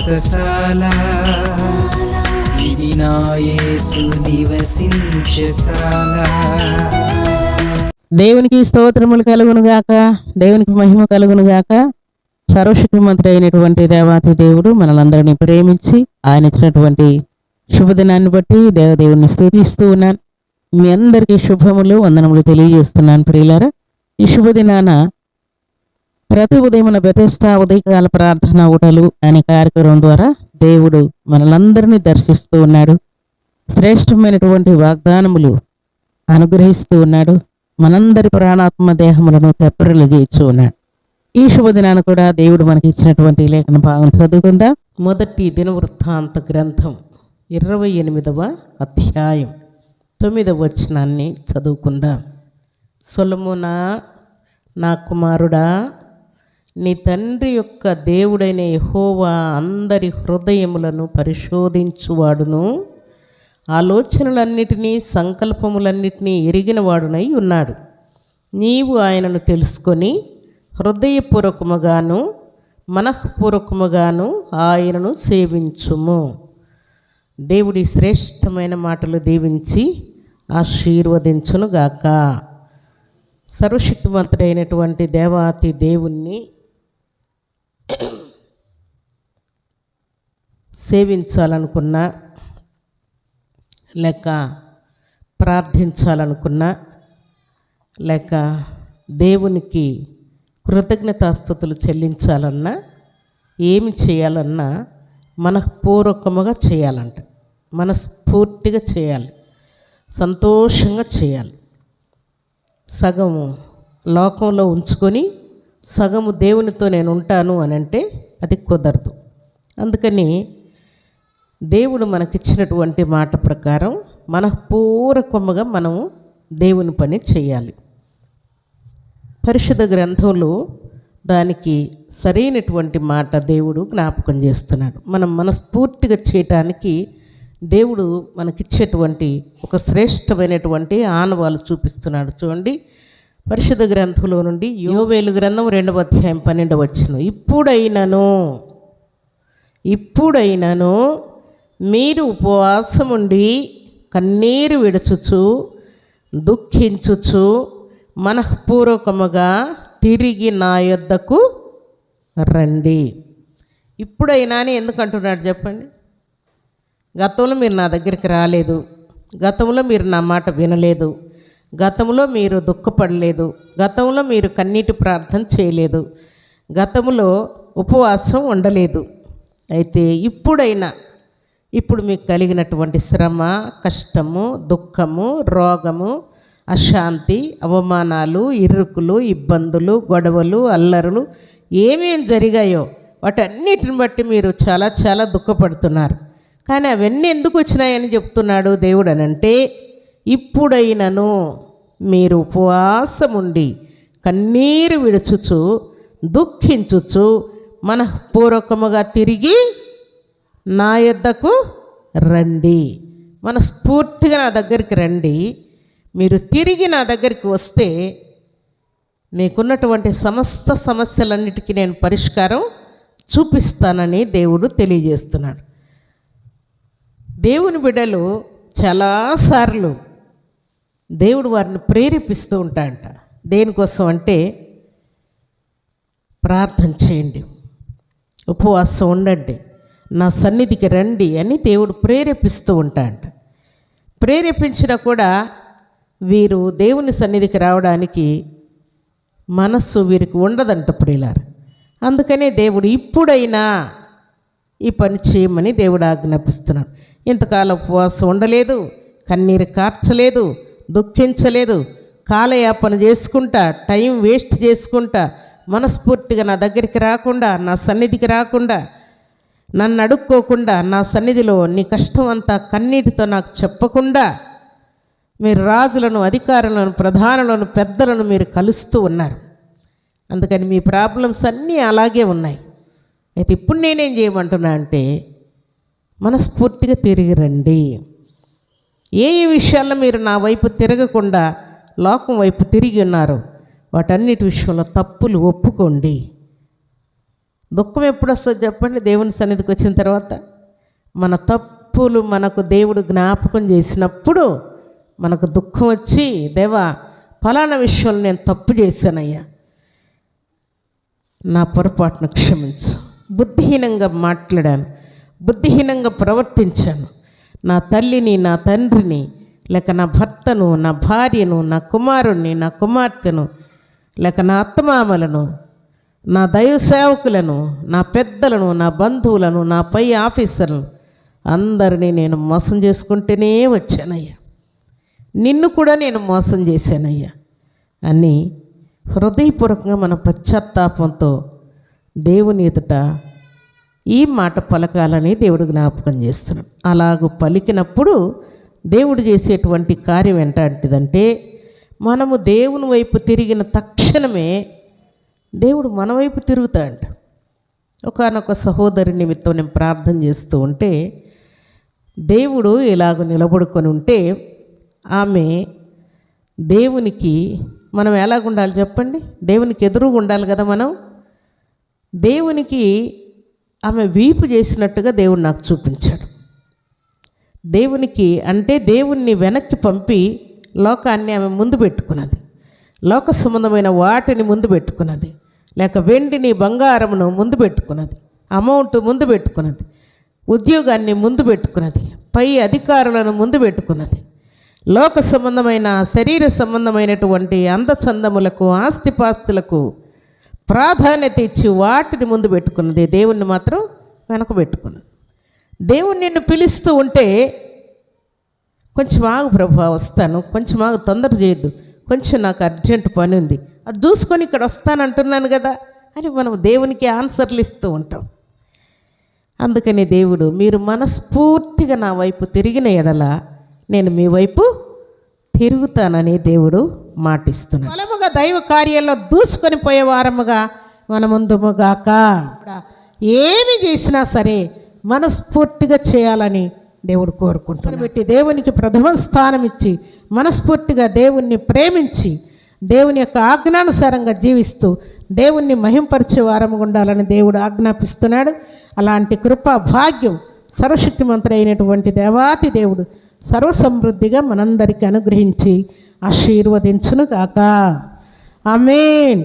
వ్రతశాల ఇది నా యేసు నివసించశాల. దేవునికి స్తోత్రములు కలుగునుగాక, దేవునికి మహిమ కలుగునుగాక. సర్వశక్తిమంతుడు అయినటువంటి దేవాతి దేవుడు మనలందరినీ ప్రేమించి ఆయన ఇచ్చినటువంటి శుభదినాన్ని బట్టి దేవదేవుని స్తుతిస్తూ ఉన్నాను. మీ అందరికీ శుభములు వందనములు తెలియజేస్తున్నాను. ప్రియులారా, ఈ శుభదినాన ప్రతి ఉదయమున బెతెస్దా ఉదయకాల ప్రార్థన ఊటలు అనే కార్యక్రమం ద్వారా దేవుడు మనలందరినీ దర్శిస్తూ ఉన్నాడు. శ్రేష్టమైనటువంటి వాగ్దానములు అనుగ్రహిస్తూ ఉన్నాడు. మనందరి ప్రాణాత్మ దేహములను తెప్పరిలు చేస్తూ ఉన్నాడు. ఈ శుభదినాన్ని కూడా దేవుడు మనకి ఇచ్చినటువంటి లేఖన భాగం చదువుకుందాం. మొదటి దినవృత్తాంత గ్రంథం 28వ అధ్యాయం 9వ వచనాన్ని చదువుకుందాం. సొలొమోనా, నా కుమారుడా, నీ తండ్రి యొక్క దేవుడైన యెహోవా అందరి హృదయములను పరిశోధించువాడును, ఆలోచనలన్నిటినీ సంకల్పములన్నిటినీ ఎరిగినవాడునై ఉన్నాడు. నీవు ఆయనను తెలుసుకొని హృదయపూర్వకముగాను మనఃపూర్వకముగాను ఆయనను సేవించుము. దేవుడి శ్రేష్టమైన మాటలు దీవించి ఆశీర్వదించునుగాక. సర్వశక్తివంతుడైనటువంటి దేవాతి దేవుణ్ణి సేవించాలనుకున్నా, లేక ప్రార్థించాలనుకున్నా, లేక దేవునికి కృతజ్ఞతాస్తుతులు చెల్లించాలన్నా, ఏమి చేయాలన్నా మనఃపూర్వకముగా చేయాలంట. మనస్ఫూర్తిగా చేయాలి, సంతోషంగా చేయాలి. సగము లోకంలో ఉంచుకొని సగము దేవునితో నేను ఉంటాను అని అంటే అది కుదరదు. అందుకని దేవుడు మనకిచ్చినటువంటి మాట ప్రకారం మనఃపూర్వకముగా మనము దేవుని పని చేయాలి. పరిశుద్ధ గ్రంథంలో దానికి సరైనటువంటి మాట దేవుడు జ్ఞాపకం చేస్తున్నాడు. మనం మనస్ఫూర్తిగా చేయటానికి దేవుడు మనకిచ్చేటువంటి ఒక శ్రేష్టమైనటువంటి ఆనవాలు చూపిస్తున్నాడు. చూడండి, పరిశుద్ధ గ్రంథంలో నుండి యోవేలు గ్రంథం 2వ అధ్యాయం 12వ వచనం. ఇప్పుడైనను మీరు ఉపవాసముండి కన్నీరు విడుచుచు దుఃఖించుచు మనఃపూర్వకముగా తిరిగి నా యొద్దకు రండి. ఇప్పుడైనా అని ఎందుకు అంటున్నాడు చెప్పండి? గతంలో మీరు నా దగ్గరికి రాలేదు, గతంలో మీరు నా మాట వినలేదు, గతంలో మీరు దుఃఖపడలేదు, గతంలో మీరు కన్నీటి ప్రార్థన చేయలేదు, గతంలో ఉపవాసం ఉండలేదు. అయితే ఇప్పుడు మీకు కలిగినటువంటి శ్రమ, కష్టము, దుఃఖము, రోగము, అశాంతి, అవమానాలు, ఇరుకులు, ఇబ్బందులు, గొడవలు, అల్లరులు ఏమేం జరిగాయో వాటన్నిటిని బట్టి మీరు చాలా చాలా దుఃఖపడుతున్నారు. కానీ అవన్నీ ఎందుకు వచ్చినాయని చెప్తున్నాడు దేవుడు అనంటే, ఇప్పుడైనను మీరు ఉపవాసముండి కన్నీరు విడుచుచు దుఃఖించుచు మనఃపూర్వకముగా తిరిగి నా యొద్దకు రండి. మనస్ఫూర్తిగా నా దగ్గరికి రండి. మీరు తిరిగి నా దగ్గరికి వస్తే మీకున్నటువంటి సమస్త సమస్యలన్నిటికీ నేను పరిష్కారం చూపిస్తానని దేవుడు తెలియజేస్తున్నాడు. దేవుని బిడ్డలు చాలాసార్లు దేవుడు వారిని ప్రేరేపిస్తూ ఉంటాడంట. దేనికోసం అంటే, ప్రార్థన చేయండి, ఉపవాసం ఉండండి, నా సన్నిధికి రండి అని దేవుడు ప్రేరేపిస్తూ ఉంటాడంట. ప్రేరేపించినా కూడా వీరు దేవుని సన్నిధికి రావడానికి మనస్సు వీరికి ఉండదంట ప్రియులారా. అందుకనే దేవుడు ఇప్పుడైనా ఈ పని చేయమని దేవుడు ఆజ్ఞాపిస్తున్నాడు. ఇంతకాలం ఉపవాసం ఉండలేదు, కన్నీరు కార్చలేదు, దుఃఖించలేదు, కాలయాపన చేసుకుంటా, టైం వేస్ట్ చేసుకుంటా, మనస్ఫూర్తిగా నా దగ్గరికి రాకుండా, నా సన్నిధికి రాకుండా, నన్ను అడుక్కోకుండా, నా సన్నిధిలో నీ కష్టం అంతా కన్నీటితో నాకు చెప్పకుండా మీరు రాజులను, అధికారులను, ప్రధానులను, పెద్దలను మీరు కలుస్తూ ఉన్నారు. అందుకని మీ ప్రాబ్లమ్స్ అన్నీ అలాగే ఉన్నాయి. అయితే ఇప్పుడు నేనేం చేయమంటున్నా అంటే, మనస్ఫూర్తిగా తిరిగి రండి. ఏ విషయాల్లో మీరు నా వైపు తిరగకుండా లోకం వైపు తిరిగి ఉన్నారో వాటన్నిటి విషయంలో తప్పులు ఒప్పుకోండి. దుఃఖం ఎప్పుడు వస్తుంది చెప్పండి? దేవుని సన్నిధికి వచ్చిన తర్వాత మన తప్పులు మనకు దేవుడు జ్ఞాపకం చేసినప్పుడు మనకు దుఃఖం వచ్చి, దేవా ఫలానా విషయంలో నేను తప్పు చేశానయ్యా, నా పొరపాటును క్షమించు, బుద్ధిహీనంగా మాట్లాడాను, బుద్ధిహీనంగా ప్రవర్తించాను, నా తల్లిని, నా తండ్రిని, లేక నా భర్తను, నా భార్యను, నా కుమారుణ్ణి, నా కుమార్తెను, లేక నా అత్తమామలను, నా దైవ సేవకులను, నా పెద్దలను, నా బంధువులను, నా పై ఆఫీసర్లను అందరినీ నేను మోసం చేసుకుంటూనే వచ్చానయ్యా, నిన్ను కూడా నేను మోసం చేశానయ్యా అని హృదయపూర్వకంగా మన పశ్చాత్తాపంతో దేవుని ఎదుట ఈ మాట పలకాలని దేవుడు జ్ఞాపకం చేస్తున్నాడు. అలాగూ పలికినప్పుడు దేవుడు చేసేటువంటి కార్యం ఏంటంటే, మనము దేవుని వైపు తిరిగిన తక్షణమే దేవుడు మన వైపు తిరుగుతాడంట. ఒకానొక సహోదరి నిమిత్తం నేను ప్రార్థన చేస్తూ ఉంటే, దేవుడు ఇలాగ నిలబడుకొని ఉంటే, ఆమె దేవునికి మనం ఎలాగుండాలి చెప్పండి? దేవునికి ఎదురుగా ఉండాలి కదా మనం. దేవునికి ఆమె వీపు చేసినట్టుగా దేవుడు నాకు చూపించాడు. దేవునికి అంటే దేవుణ్ణి వెనక్కి పంపి లోకాన్ని ఆమె ముందు పెట్టుకున్నది, లోక సంబంధమైన వాటిని ముందు పెట్టుకున్నది, లేక వెండిని బంగారమును ముందు పెట్టుకున్నది, అమౌంట్ ముందు పెట్టుకున్నది, ఉద్యోగాన్ని ముందు పెట్టుకున్నది, పై అధికారులను ముందు పెట్టుకున్నది, లోక సంబంధమైన శరీర సంబంధమైనటువంటి అందచందములకు ఆస్తిపాస్తులకు ప్రాధాన్యత ఇచ్చి వాటిని ముందు పెట్టుకున్నది, దేవుణ్ణి మాత్రం వెనక పెట్టుకున్నది. దేవుడు నిన్ను పిలుస్తూ ఉంటే, కొంచెం ఆగు ప్రభు వస్తాను, కొంచెం ఆగు, తొందర చేయొద్దు, కొంచెం నాకు అర్జెంట్ పని ఉంది, అది చూసుకొని ఇక్కడ వస్తానంటున్నాను కదా అని మనం దేవునికి ఆన్సర్లు ఇస్తూ ఉంటాం. అందుకని దేవుడు, మీరు మనస్ఫూర్తిగా నా వైపు తిరిగిన ఎడల నేను మీ వైపు తిరుగుతానని దేవుడు మాటిస్తున్నాడు. బలముగా దైవ కార్యాల్లో దూసుకొని పోయే వారముగా మన ముందుముగాక. ఏమి చేసినా సరే మనస్ఫూర్తిగా చేయాలని దేవుడు కోరుకుంటున్నాడు. పెట్టి దేవునికి ప్రథమ స్థానం ఇచ్చి మనస్ఫూర్తిగా దేవుణ్ణి ప్రేమించి దేవుని యొక్క ఆజ్ఞానుసారంగా జీవిస్తూ దేవుణ్ణి మహింపరిచే వారముగా ఉండాలని దేవుడు ఆజ్ఞాపిస్తున్నాడు. అలాంటి కృపా భాగ్యం సర్వశక్తిమంతుడు అయినటువంటి దేవాతి దేవుడు సర్వసమృద్ధిగా మనందరికీ అనుగ్రహించి ఆశీర్వదించును గాక. ఆమేన్.